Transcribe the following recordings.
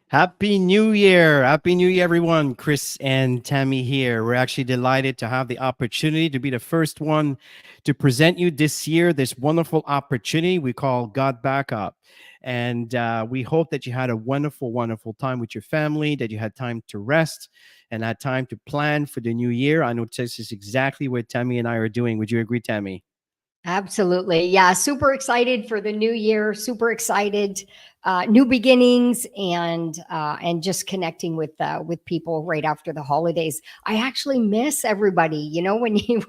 Happy New Year. Happy New Year, everyone. Chris and Tammy here. We're actually delighted to have the opportunity to be the first one to present you this year this wonderful opportunity we call God Backup. And we hope that you had a wonderful, wonderful time with your family, that you had time to rest and had time to plan for the new year. I know this is exactly what Tammy and I are doing. Would you agree, Tammy? Absolutely. Yeah. Super excited for the new year. Super excited. New beginnings and just connecting with people right after the holidays. I actually miss everybody. You know, when you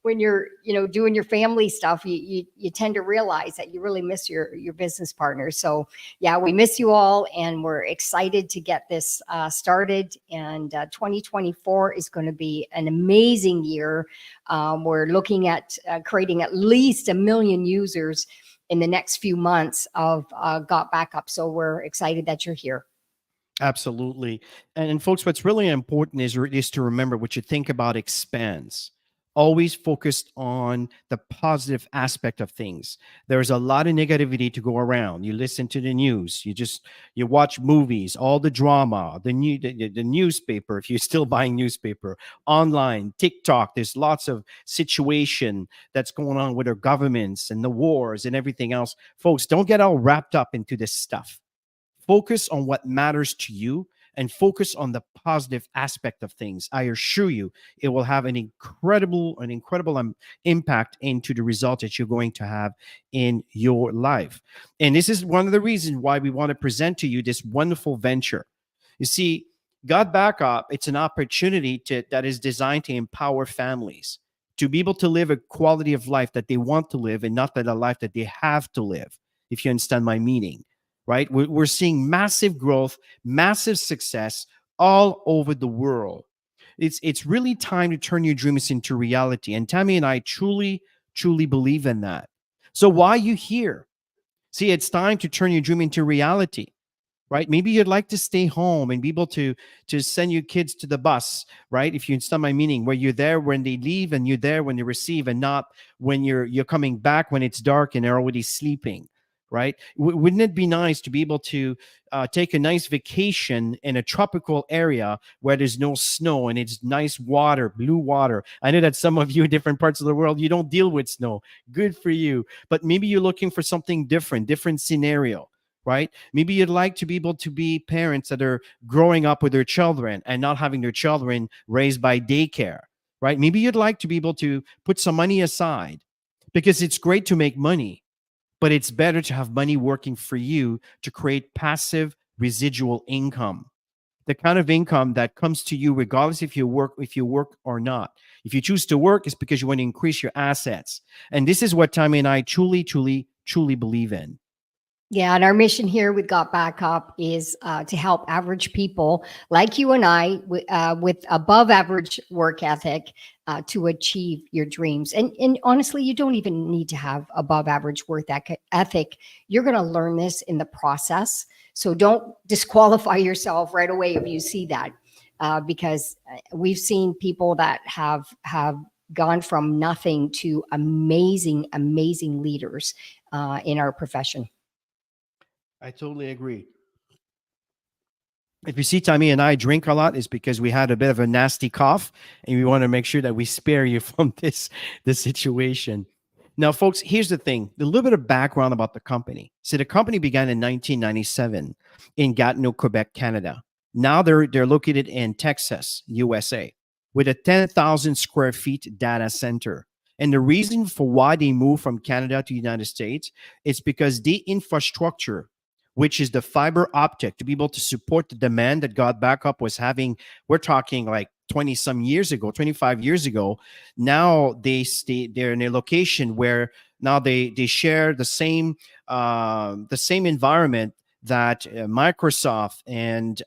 when you're doing your family stuff, you tend to realize that you really miss your business partners. So yeah, we miss you all, and we're excited to get this started. And 2024 is going to be an amazing year. We're looking at creating at least 1 million users in the next few months of Got Backup. So we're excited that you're here. Absolutely. And folks, what's really important is to remember what you think about expands. Always focused on the positive aspect of things. There's a lot of negativity to go around. You listen to the news, you watch movies, all the drama, the newspaper, if you're still buying newspaper, online, TikTok, there's lots of situation that's going on with our governments and the wars and everything else. Folks, don't get all wrapped up into this stuff. Focus on what matters to you and focus on the positive aspect of things. I assure you, it will have an incredible impact into the result that you're going to have in your life. And this is one of the reasons why we want to present to you this wonderful venture. You see, God Backup, it's an opportunity that is designed to empower families to be able to live a quality of life that they want to live and not that a life that they have to live, if you understand my meaning. Right? We're seeing massive growth, massive success all over the world. It's really time to turn your dreams into reality. And Tammy and I truly, truly believe in that. So why are you here? See, it's time to turn your dream into reality. Right? Maybe you'd like to stay home and be able to send your kids to the bus, right? If you understand my meaning, where you're there when they leave and you're there when they receive, and not when you're coming back when it's dark and they're already sleeping. right? Wouldn't it be nice to be able to take a nice vacation in a tropical area where there's no snow and it's nice water, blue water? I know that some of you in different parts of the world, you don't deal with snow. Good for you. But maybe you're looking for something different, different scenario, right? Maybe you'd like to be able to be parents that are growing up with their children and not having their children raised by daycare, right? Maybe you'd like to be able to put some money aside because it's great to make money, but it's better to have money working for you to create passive residual income, the kind of income that comes to you regardless if you work or not. If you choose to work, it's because you want to increase your assets. And this is what Tammy and I truly believe in. Yeah, and our mission here with Got Back Up is to help average people like you and I with above average work ethic to achieve your dreams. And honestly, you don't even need to have above average work ethic. You're going to learn this in the process. So don't disqualify yourself right away if you see that, because we've seen people that have gone from nothing to amazing leaders in our profession. I totally agree. If you see Tammy and I drink a lot, it's because we had a bit of a nasty cough, and we want to make sure that we spare you from this situation. Now, folks, here's the thing: a little bit of background about the company. So, the company began in 1997 in Gatineau, Quebec, Canada. Now they're located in Texas, USA, with a 10,000 square feet data center. And the reason for why they moved from Canada to the United States is because the infrastructure, which is the fiber optic to be able to support the demand that God Backup was having. We're talking like 20 some years ago, 25 years ago. Now they're in a location where now they share the same environment that Microsoft and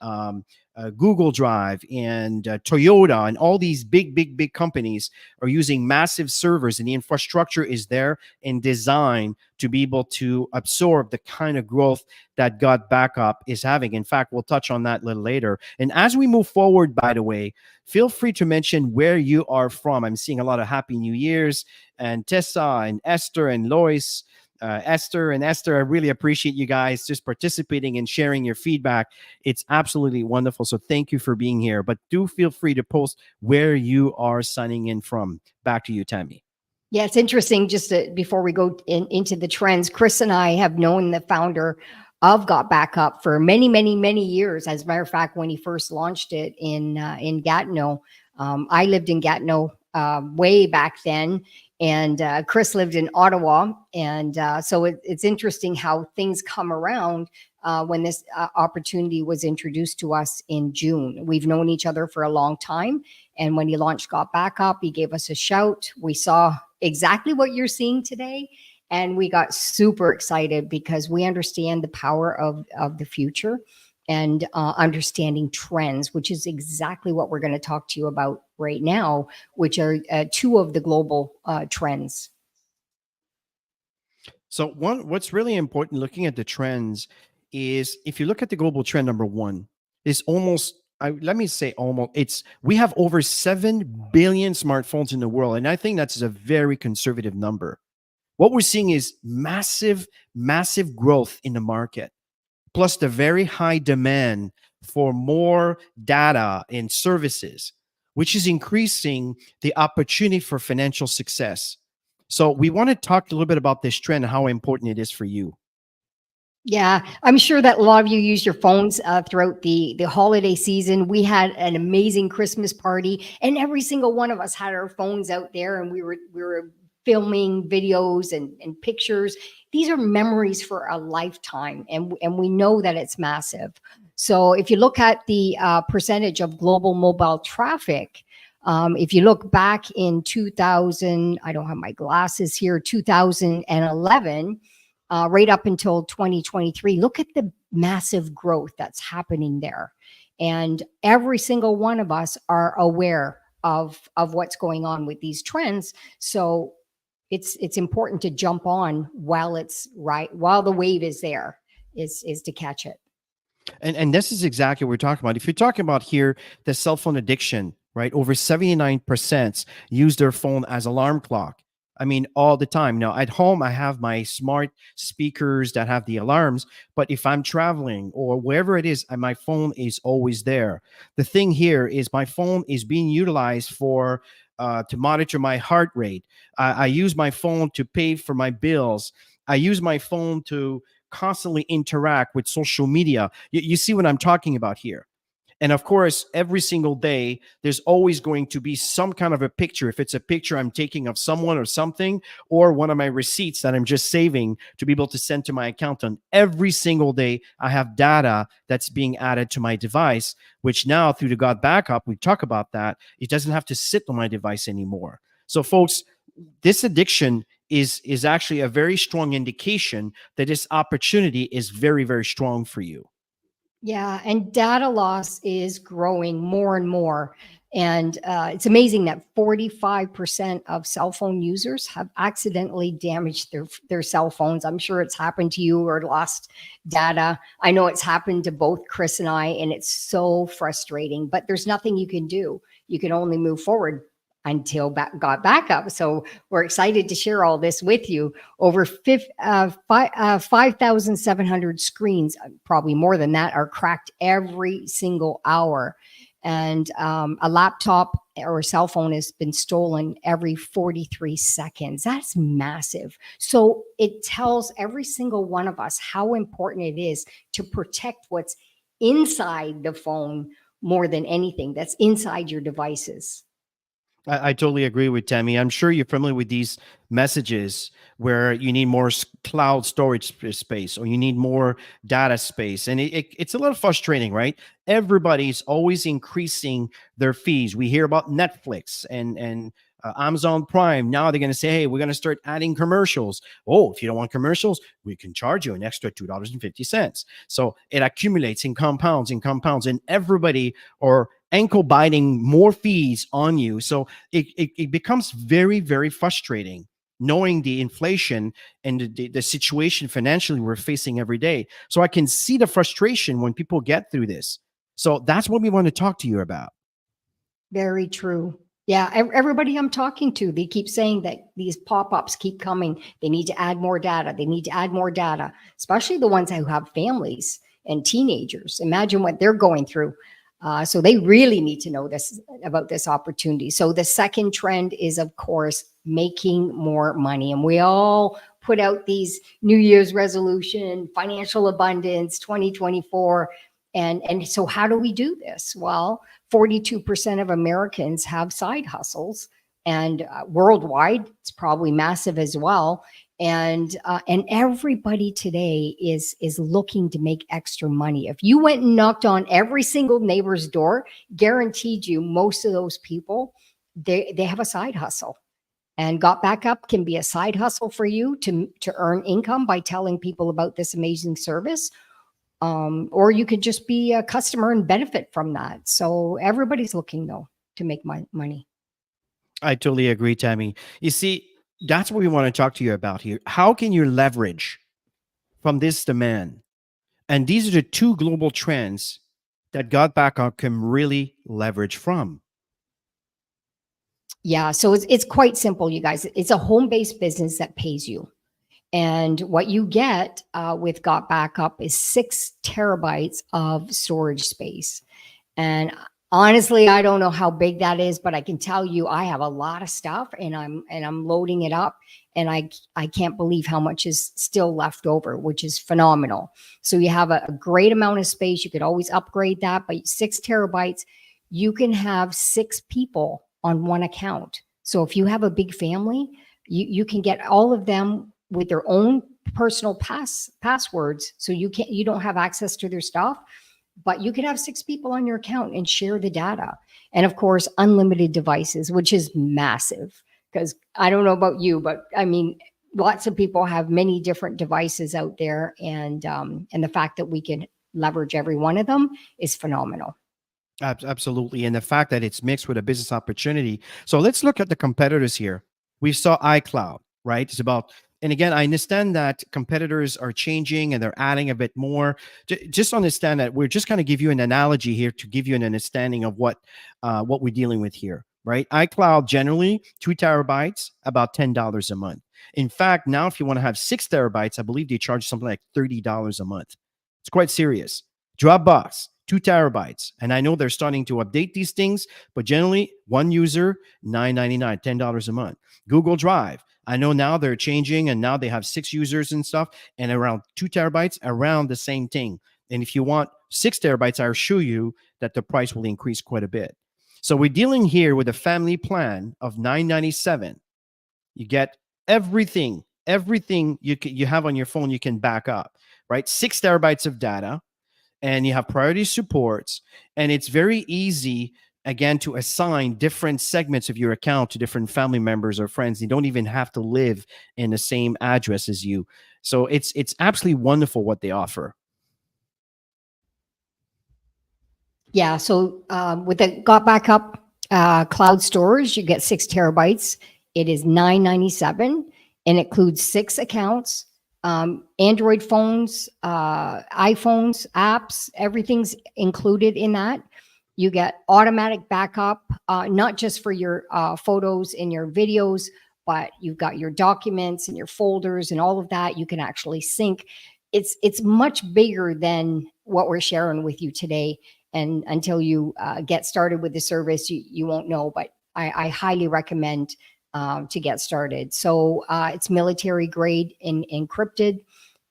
Google Drive and Toyota and all these big companies are using massive servers, and the infrastructure is there and designed to be able to absorb the kind of growth that God Backup is having. In fact, we'll touch on that a little later. And as we move forward, by the way, feel free to mention where you are from. I'm seeing a lot of Happy New Year's, and Tessa and Esther and Lois. Esther and Esther, I really appreciate you guys just participating and sharing your feedback. It's absolutely wonderful. So thank you for being here. But do feel free to post where you are signing in from. Back to you, Tammy. Yeah, it's interesting. Just before we go into the trends, Chris and I have known the founder of Got Back Up for many years. As a matter of fact, when he first launched it in Gatineau, I lived in Gatineau way back then, and Chris lived in Ottawa, and so it's interesting how things come around. When this opportunity was introduced to us in June, we've known each other for a long time, and when he launched Got Back Up, he gave us a shout. We saw exactly what you're seeing today, and we got super excited because we understand the power of the future and understanding trends, which is exactly what we're going to talk to you about right now, which are two of the global trends. So what's really important looking at the trends is if you look at the global trend number one, is almost let me say almost it's we have over 7 billion smartphones in the world, and I think that's a very conservative number. What we're seeing is massive growth in the market, plus the very high demand for more data and services, which is increasing the opportunity for financial success. So we want to talk a little bit about this trend and how important it is for you. Yeah, I'm sure that a lot of you use your phones throughout the holiday season. We had an amazing Christmas party, and every single one of us had our phones out there, and we were filming videos and pictures. These are memories for a lifetime, and we know that it's massive. So if you look at the percentage of global mobile traffic, if you look back in 2000, I don't have my glasses here, 2011, right up until 2023, look at the massive growth that's happening there. And every single one of us are aware of what's going on with these trends. So it's important to jump on while it's right, while the wave is there, is to catch it. And this is exactly what we're talking about. If you're talking about here, the cell phone addiction, right? Over 79% use their phone as alarm clock. I mean, all the time. Now, at home, I have my smart speakers that have the alarms. But if I'm traveling or wherever it is, my phone is always there. The thing here is my phone is being utilized for to monitor my heart rate. I use my phone to pay for my bills. I use my phone to constantly interact with social media. You see what I'm talking about here? And of course, every single day, there's always going to be some kind of a picture. If it's a picture I'm taking of someone or something, or one of my receipts that I'm just saving to be able to send to my accountant, every single day, I have data that's being added to my device, which now through the God backup, we talk about that, it doesn't have to sit on my device anymore. So, folks, this addiction is actually a very strong indication that this opportunity is very, very strong for you. Yeah, and data loss is growing more and more. And it's amazing that 45% of cell phone users have accidentally damaged their cell phones. I'm sure it's happened to you or lost data. I know it's happened to both Chris and I, and it's so frustrating, but there's nothing you can do. You can only move forward until got back up. So we're excited to share all this with you. Over 5,700 screens, probably more than that, are cracked every single hour. And a laptop or a cell phone has been stolen every 43 seconds. That's massive. So it tells every single one of us how important it is to protect what's inside the phone more than anything that's inside your devices. I totally agree with Tammy. I'm sure you're familiar with these messages where you need more cloud storage space or you need more data space. And it's a little frustrating, right? Everybody's always increasing their fees. We hear about Netflix and Amazon Prime. Now they're going to say, hey, we're going to start adding commercials. Oh, if you don't want commercials, we can charge you an extra $2.50. So it accumulates in compounds and everybody or ankle biting more fees on you. So it becomes very, very frustrating knowing the inflation and the situation financially we're facing every day. So I can see the frustration when people get through this. So that's what we want to talk to you about. Very true. Yeah, everybody I'm talking to, they keep saying that these pop-ups keep coming. They need to add more data. They need to add more data, especially the ones who have families and teenagers. Imagine what they're going through. So they really need to know this about this opportunity. So the second trend is, of course, making more money. And we all put out these New Year's resolution, financial abundance, 2024. And so how do we do this? Well, 42% of Americans have side hustles, and worldwide, it's probably massive as well. And everybody today is looking to make extra money. If you went and knocked on every single neighbor's door, guaranteed you most of those people, they have a side hustle. And Got Back Up can be a side hustle for you to earn income by telling people about this amazing service. Or you could just be a customer and benefit from that. So everybody's looking though to make money. I totally agree, Tammy. You see, that's what we want to talk to you about here. How can you leverage from this demand? And these are the two global trends that God Backup can really leverage from. Yeah, so it's quite simple, you guys. It's a home-based business that pays you. And what you get with Got Backup is 6 terabytes of storage space. And honestly, I don't know how big that is, but I can tell you I have a lot of stuff and I'm loading it up, and I can't believe how much is still left over, which is phenomenal. So you have a great amount of space. You could always upgrade that, but 6 terabytes, you can have 6 people on one account. So if you have a big family, you can get all of them with their own personal passwords. So you don't have access to their stuff, but you can have 6 people on your account and share the data. And of course, unlimited devices, which is massive, because I don't know about you, but I mean, lots of people have many different devices out there. And the fact that we can leverage every one of them is phenomenal. Absolutely. And the fact that it's mixed with a business opportunity. So let's look at the competitors here. We saw iCloud, right? It's about, and again, I understand that competitors are changing and they're adding a bit more. Just understand that we're just going to give you an analogy here to give you an understanding of what we're dealing with here. right? iCloud generally 2 terabytes, about $10 a month. In fact, now if you want to have 6 terabytes, I believe they charge something like $30 a month. It's quite serious. Dropbox, 2 terabytes. And I know they're starting to update these things, but generally one user, $9.99, $10 a month. Google Drive. I know now they're changing and now they have 6 users and stuff, and around 2 terabytes, around the same thing. And if you want 6 terabytes, I assure you that the price will increase quite a bit. So we're dealing here with a family plan of $997. You get everything you have on your phone you can back up, right? 6 terabytes of data, and you have priority supports, and it's very easy again to assign different segments of your account to different family members or friends. You don't even have to live in the same address as you. So it's absolutely wonderful what they offer. Yeah. So with the Got Backup cloud storage, you get 6 terabytes. It is $9.97, and it includes 6 accounts, Android phones, iPhones, apps. Everything's included in that. You get automatic backup, not just for your photos and your videos, but you've got your documents and your folders and all of that. You can actually sync. It's much bigger than what we're sharing with you today. And until you get started with the service, you won't know. But I highly recommend to get started. So it's military grade encrypted,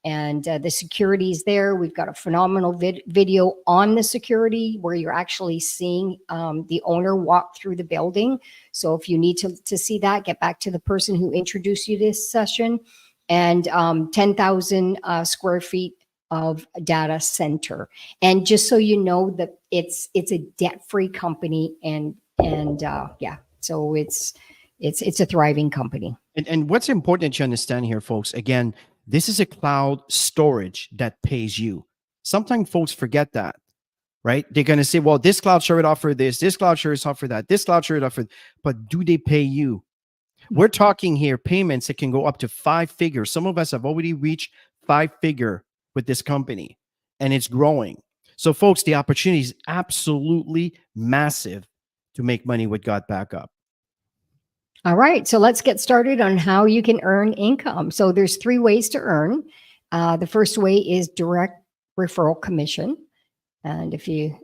and the security is there. We've got a phenomenal video on the security where you're actually seeing the owner walk through the building. So if you need to see that, get back to the person who introduced you to this session. And 10,000 square feet of data center. And just so you know that it's a debt-free company, and yeah, so it's a thriving company. And what's important that you understand here, folks, again, this is a cloud storage that pays you. Sometimes folks forget that, right? They're going to say, well, this cloud service offer this cloud service offer that, this cloud service offer, but do they pay you? We're talking here payments that can go up to 5 figures. Some of us have already reached 5-figure with this company, and it's growing. So folks, the opportunity is absolutely massive to make money with Got Backup. All right, so let's get started on how you can earn income. So there's 3 ways to earn. The first way is direct referral commission. And if you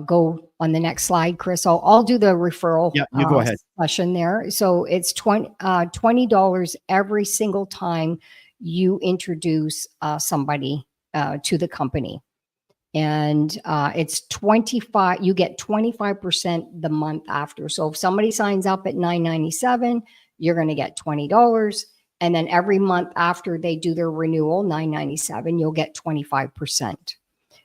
go on the next slide, Chris, I'll do the referral you go ahead. session there. So it's $20 every single time you introduce somebody to the company. And it's 25, you get 25% the month after. So if somebody signs up at $9.97, you're going to get $20. And then every month after they do their renewal, $9.97, you'll get 25%.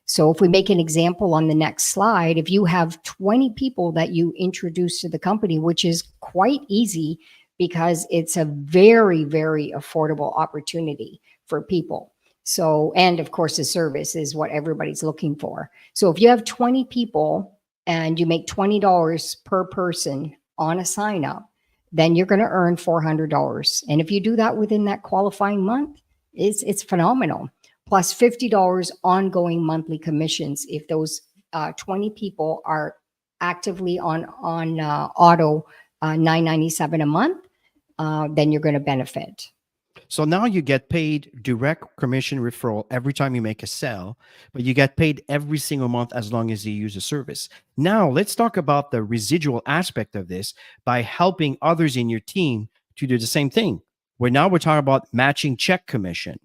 So if we make an example on the next slide, if you have 20 people that you introduce to the company, which is quite easy because it's a very, very affordable opportunity for people. So, and of course, the service is what everybody's looking for. So if you have 20 people and you make $20 per person on a sign up, then you're going to earn $400. And if you do that within that qualifying month, it's phenomenal. Plus $50 ongoing monthly commissions if those 20 people are actively on auto $9.97 a month, then you're going to benefit. So now you get paid direct commission referral every time you make a sale, but you get paid every single month as long as you use the service. Now let's talk about the residual aspect of this by helping others in your team to do the same thing. Where now we're talking about matching check commission.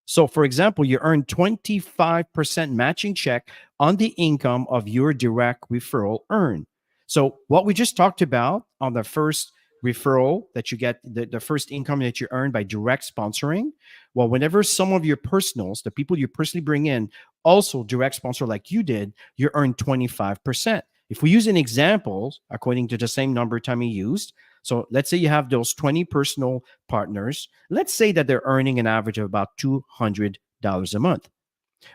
So for example, you earn 25% matching check on the income of your direct referral earned. So what we just talked about on the first referral that you get, the first income that you earn by direct sponsoring, well, whenever some of your personals, the people you personally bring in, also direct sponsor like you did, you earn 25%. If we use an example, according to the same number Tammy used, so let's say you have those 20 personal partners. Let's say that they're earning an average of about $200 a month.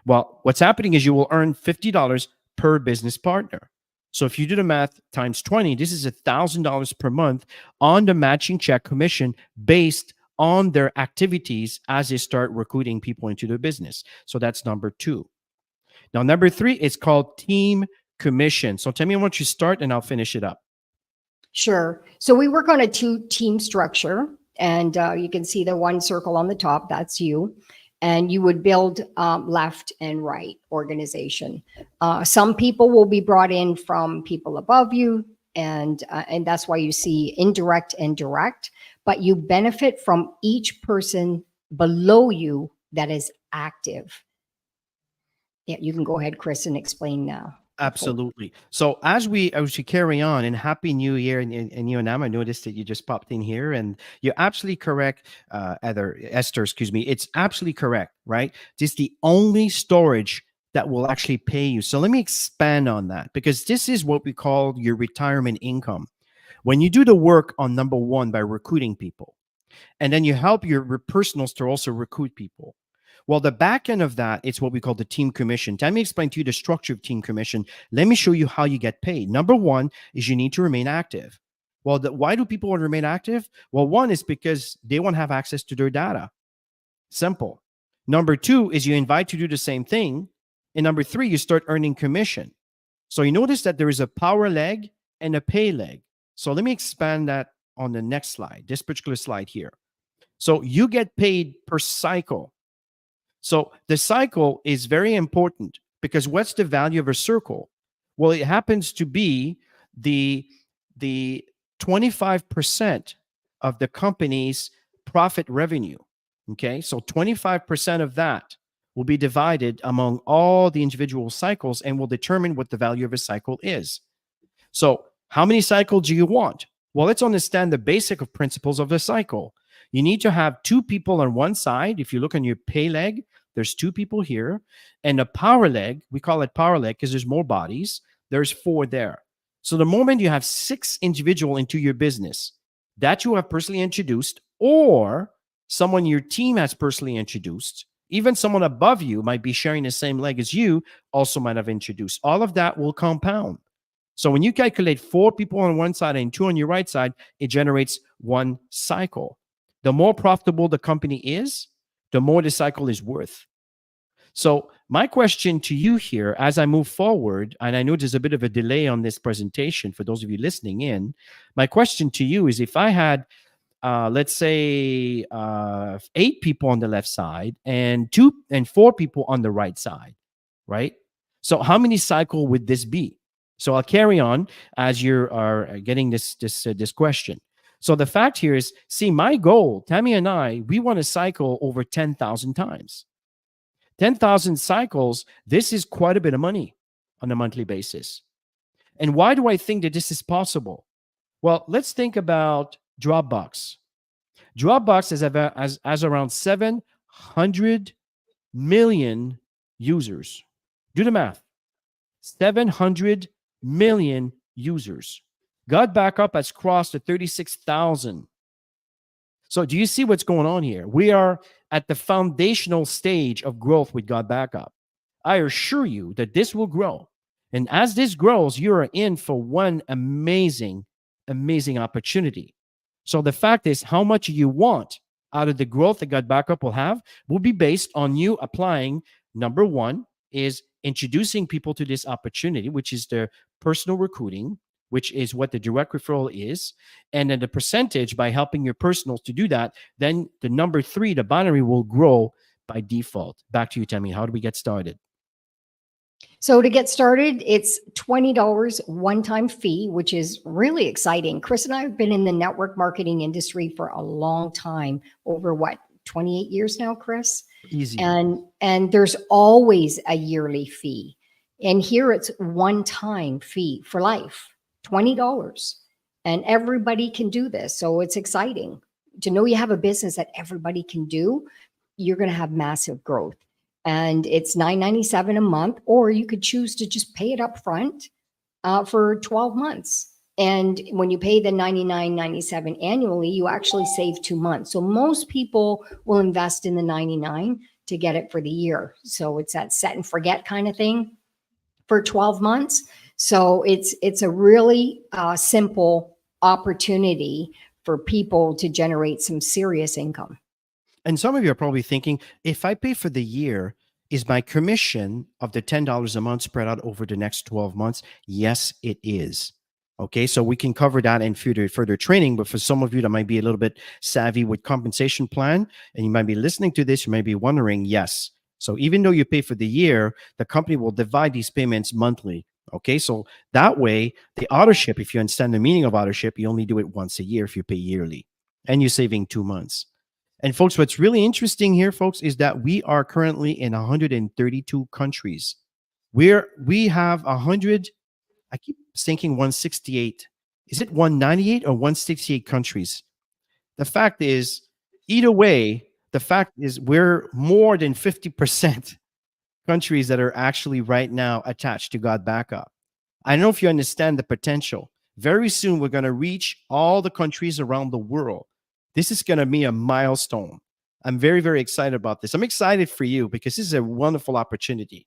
Well, what's happening is you will earn $50 per business partner. So if you do the math times 20, this is $1,000 per month on the matching check commission based on their activities as they start recruiting people into their business. So that's number 2. Now, number 3 is called team commission. So tell me, I want you to start and I'll finish it up. Sure. So we work on a two-team structure, and you can see the one circle on the top, that's you. And you would build left and right organization. Some people will be brought in from people above you, and that's why you see indirect and direct. But you benefit from each person below you that is active. Yeah, you can go ahead, Chris, and explain now. Absolutely. So as we carry on, and Happy New Year, and you and Am, I noticed that you just popped in here, and you're absolutely correct. Esther, excuse me, it's absolutely correct, right? This is the only storage that will actually pay you. So let me expand on that, because this is what we call your retirement income. When you do the work on number one by recruiting people, and then you help your personals to also recruit people. Well, the back end of that, it's what we call the team commission. Let me explain to you the structure of team commission. Let me show you how you get paid. Number one is you need to remain active. Well, why do people want to remain active? Well, one is because they want to have access to their data. Simple. Number two is you invite to do the same thing. And number three, you start earning commission. So you notice that there is a power leg and a pay leg. So let me expand that on the next slide, this particular slide here. So you get paid per cycle. So the cycle is very important, because what's the value of a circle? Well, it happens to be the the 25% of the company's profit revenue. Okay? So 25% of that will be divided among all the individual cycles and will determine what the value of a cycle is. So, how many cycles do you want? Well, let's understand the basic of principles of the cycle. You need to have two people on one side. If you look on your pay leg, there's two people here. And the power leg, we call it power leg because there's more bodies. There's four there. So the moment you have six individual into your business that you have personally introduced, or someone your team has personally introduced, even someone above you might be sharing the same leg as you, also might have introduced. All of that will compound. So when you calculate four people on one side and two on your right side, it generates one cycle. The more profitable the company is, the more the cycle is worth. So my question to you here, as I move forward, and I know there's a bit of a delay on this presentation for those of you listening in, my question to you is, if I had, let's say, 8 people on the left side and four people on the right side, right? So how many cycle would this be? So I'll carry on as you are getting this question. So the fact here is, see, my goal, Tammy and I, we want to cycle over 10,000 times. 10,000 cycles, this is quite a bit of money on a monthly basis. And why do I think that this is possible? Well, let's think about Dropbox. Dropbox has around 700 million users. Do the math. 700 million users. God Backup has crossed the 36,000. So do you see what's going on here? We are at the foundational stage of growth with God Backup. I assure you that this will grow. And as this grows, you are in for one amazing, amazing opportunity. So the fact is, how much you want out of the growth that God Backup will have will be based on you applying. Number one is introducing people to this opportunity, which is the personal recruiting, which is what the direct referral is. And then the percentage by helping your personals to do that, then the number three, the binary, will grow by default. Back to you, Tammy. How do we get started? So to get started, it's $20 one-time fee, which is really exciting. Chris and I have been in the network marketing industry for a long time, over what, 28 years now, Chris? Easy. And there's always a yearly fee. And here it's one-time fee for life, $20. And everybody can do this. So it's exciting to know you have a business that everybody can do. You're going to have massive growth. And it's $9.97 a month, or you could choose to just pay it up front for 12 months. And when you pay the $99.97 annually, you actually save 2 months. So most people will invest in the $99 to get it for the year. So it's that set and forget kind of thing for 12 months. So it's a really simple opportunity for people to generate some serious income. And some of you are probably thinking, if I pay for the year, is my commission of the $10 a month spread out over the next 12 months? Yes, it is. Okay, so we can cover that in further training. But for some of you that might be a little bit savvy with compensation plan, and you might be listening to this, you might be wondering, yes. So even though you pay for the year, the company will divide these payments monthly. Okay, so that way, the auto ship, if you understand the meaning of auto ship, you only do it once a year if you pay yearly, and you're saving 2 months. And folks, what's really interesting here, folks, is that we are currently in 132 countries. We have 100. I keep thinking 168. Is it 198 or 168 countries? The fact is, either way, the fact is we're more than 50% countries that are actually right now attached to God Backup. I don't know if you understand the potential. Very soon, we're going to reach all the countries around the world. This is going to be a milestone. I'm very, very excited about this. I'm excited for you because this is a wonderful opportunity.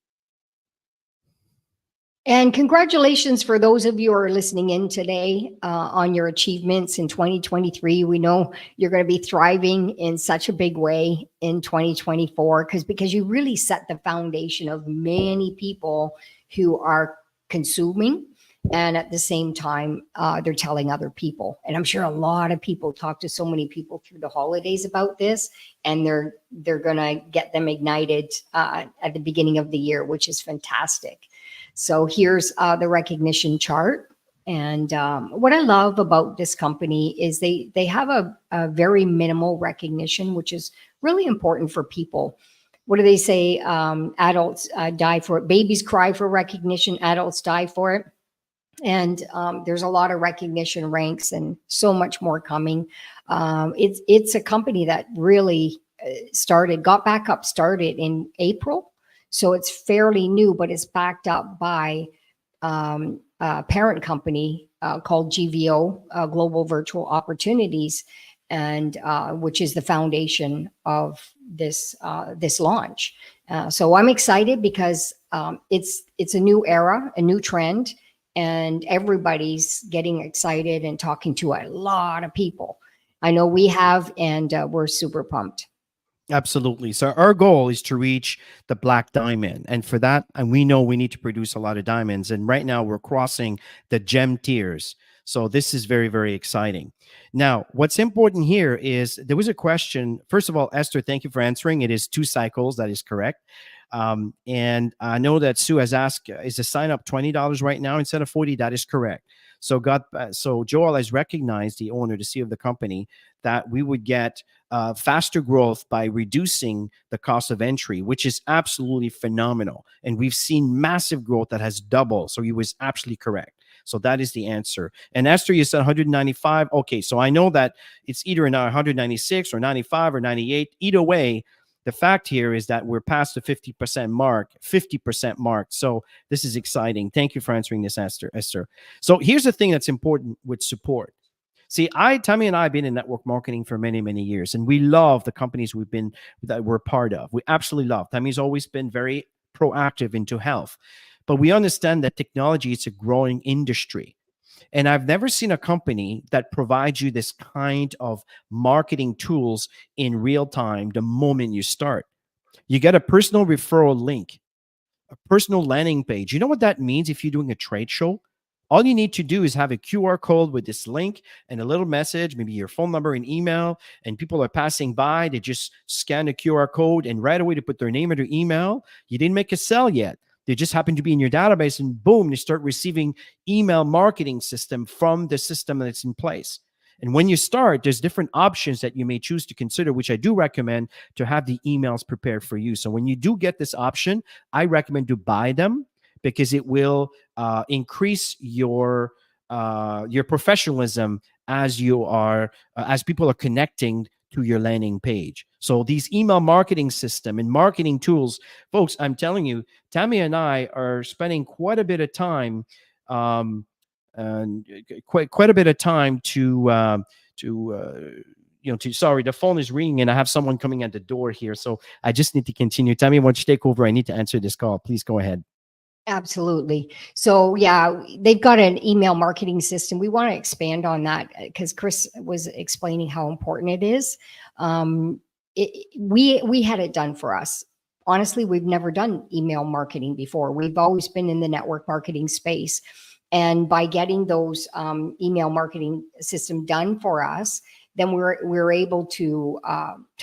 And congratulations for those of you who are listening in today on your achievements in 2023. We know you're going to be thriving in such a big way in 2024 because you really set the foundation of many people who are consuming, and at the same time they're telling other people. And I'm sure a lot of people talk to so many people through the holidays about this, and they're going to get them ignited at the beginning of the year, which is fantastic. So here's the recognition chart. And what I love about this company is they have a very minimal recognition, which is really important for people. What do they say? Adults die for it. Babies cry for recognition. Adults die for it. And there's a lot of recognition ranks and so much more coming. It's a company that really got back up, started in April. So it's fairly new, but it's backed up by a parent company called GVO, Global Virtual Opportunities, and which is the foundation of this launch. So I'm excited because it's a new era, a new trend, and everybody's getting excited and talking to a lot of people. I know we have, and we're super pumped. Absolutely. So our goal is to reach the black diamond. And for that, and we know we need to produce a lot of diamonds. And right now we're crossing the gem tiers. So this is very, very exciting. Now, what's important here is there was a question. First of all, Esther, thank you for answering. It is 2 cycles. That is correct. And I know that Sue has asked, is the sign up $20 right now instead of 40? That is correct. So Joel has recognized, the owner, the CEO of the company, that we would get faster growth by reducing the cost of entry, which is absolutely phenomenal. And we've seen massive growth that has doubled. So he was absolutely correct. So that is the answer. And Esther, you said 195. Okay, so I know that it's either 196 or 95 or 98. Either way, the fact here is that we're past the 50% mark. So this is exciting. Thank you for answering this, Esther. So here's the thing that's important with support. See, Tammy and I have been in network marketing for many, many years, and we love the companies that we're part of. We absolutely love. Tammy's always been very proactive into health, but we understand that technology is a growing industry. And I've never seen a company that provides you this kind of marketing tools in real time the moment you start. You get a personal referral link, a personal landing page. You know what that means if you're doing a trade show? All you need to do is have a QR code with this link and a little message, maybe your phone number and email, and people are passing by. They just scan the QR code and right away they put their name or their email. You didn't make a sell yet. They just happen to be in your database, and boom, they start receiving email marketing system from the system that's in place. And when you start, there's different options that you may choose to consider, which I do recommend to have the emails prepared for you. So when you do get this option, I recommend to buy them because it will increase your professionalism as people are connecting to your landing page. So these email marketing system and marketing tools, folks, I'm telling you, Tammy and I are spending quite a bit of time, quite a bit of time sorry, the phone is ringing and I have someone coming at the door here. So I just need to continue. Tammy, why don't you take over? I need to answer this call. Please go ahead. Absolutely. So yeah, they've got an email marketing system. We want to expand on that because Chris was explaining how important it is. We had it done for us. Honestly, we've never done email marketing before. We've always been in the network marketing space. And by getting those email marketing system done for us, then we're able to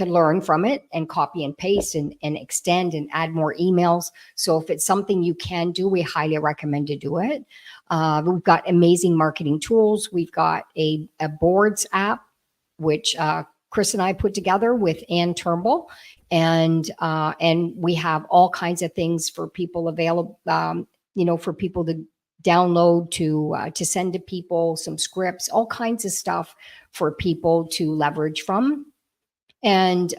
learn from it and copy and paste and extend and add more emails. So if it's something you can do, we highly recommend to do it. We've got amazing marketing tools. We've got a boards app, which Chris and I put together with Ann Turnbull, and we have all kinds of things for people available. For people to download, to send to people, some scripts, all kinds of stuff for people to leverage from. And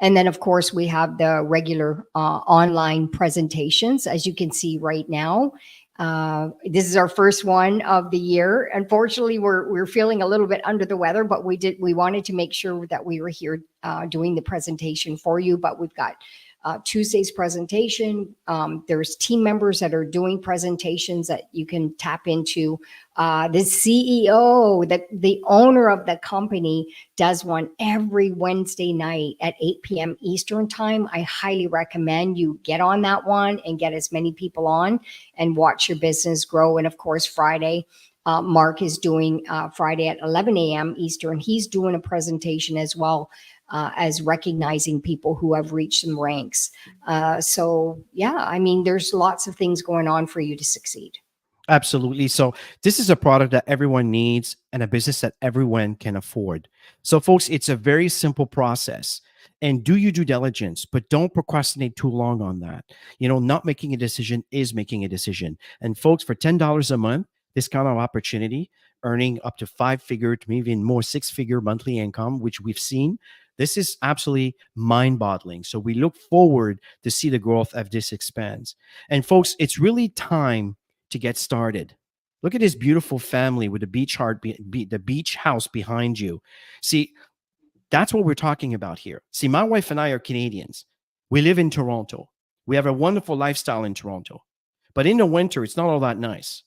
then of course we have the regular online presentations, as you can see right now. This is our first one of the year. Unfortunately, we're feeling a little bit under the weather, but we wanted to make sure that we were here doing the presentation for you. But we've got Tuesday's presentation. There's team members that are doing presentations that you can tap into. The CEO, the owner of the company, does one every Wednesday night at 8 p.m. Eastern time. I highly recommend you get on that one and get as many people on and watch your business grow. And of course, Friday, Mark is doing Friday at 11 a.m. Eastern. He's doing a presentation as well, as recognizing people who have reached some ranks. So yeah, I mean, there's lots of things going on for you to succeed. Absolutely. So this is a product that everyone needs and a business that everyone can afford. So folks, it's a very simple process. And do your due diligence, but don't procrastinate too long on that. Not making a decision is making a decision. And folks, for $10 a month, this kind of opportunity, earning up to 5-figure to maybe even more 6-figure monthly income, which we've seen, this is absolutely mind-boggling. So we look forward to see the growth as this expands. And folks, it's really time to get started. Look at this beautiful family with the the beach house behind you. See, that's what we're talking about here. See, my wife and I are Canadians. We live in Toronto. We have a wonderful lifestyle in Toronto. But in the winter, it's not all that nice.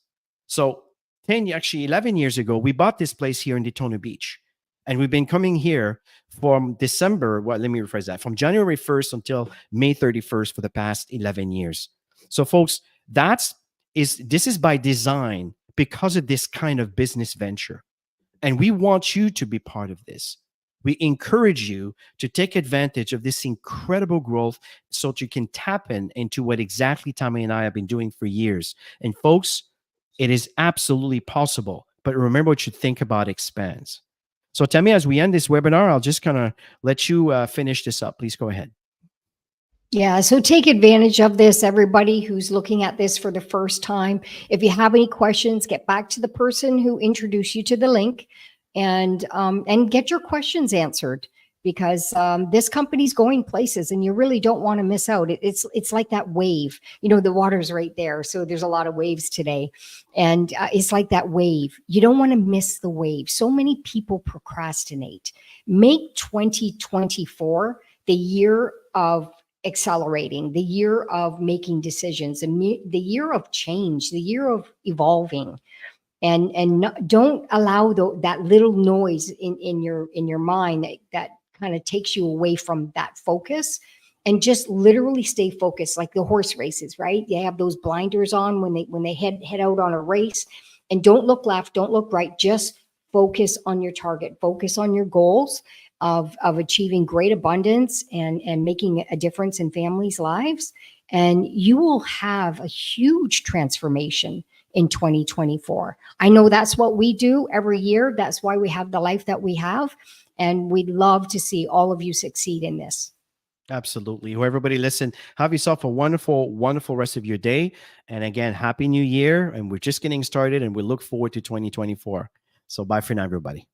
So 11 years ago, we bought this place here in Daytona Beach. And we've been coming here from let me rephrase that, from January 1st until May 31st for the past 11 years. So folks, this is by design because of this kind of business venture. And we want you to be part of this. We encourage you to take advantage of this incredible growth so that you can tap into what exactly Tammy and I have been doing for years. And folks, it is absolutely possible. But remember what you think about expands. So Tammy, as we end this webinar, I'll just kind of let you finish this up. Please go ahead. Yeah, so take advantage of this, everybody who's looking at this for the first time. If you have any questions, get back to the person who introduced you to the link and get your questions answered, because this company's going places and you really don't want to miss out. It's like that wave, the water's right there. So there's a lot of waves today. And it's like that wave. You don't want to miss the wave. So many people procrastinate. Make 2024 the year of accelerating, the year of making decisions, the year of change, the year of evolving. And don't allow that little noise in your mind that kind of takes you away from that focus, and just literally stay focused, like the horse races, right? They have those blinders on when they head out on a race, and don't look left, don't look right, just focus on your target, focus on your goals of achieving great abundance and making a difference in families' lives. And you will have a huge transformation in 2024. I know that's what we do every year. That's why we have the life that we have. And we'd love to see all of you succeed in this. Absolutely. Well, everybody, listen, have yourself a wonderful, wonderful rest of your day. And again, Happy New Year. And we're just getting started and we look forward to 2024. So bye for now, everybody.